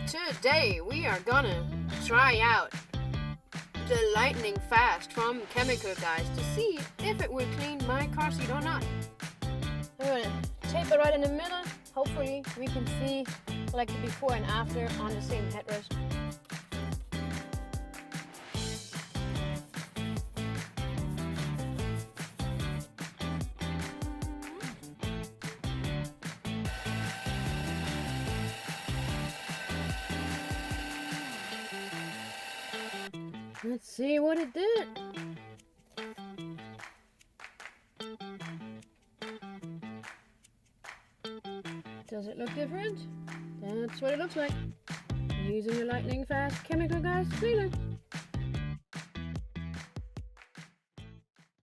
Today we are gonna try out the lightning fast from Chemical Guys to see if it will clean my car seat or not. I'm gonna tape it right in the middle. Hopefully we can see like the before and after on the same headrest. Let's see what it did. Does it look different? That's what it looks like. Using the lightning fast Chemical Guys cleaner.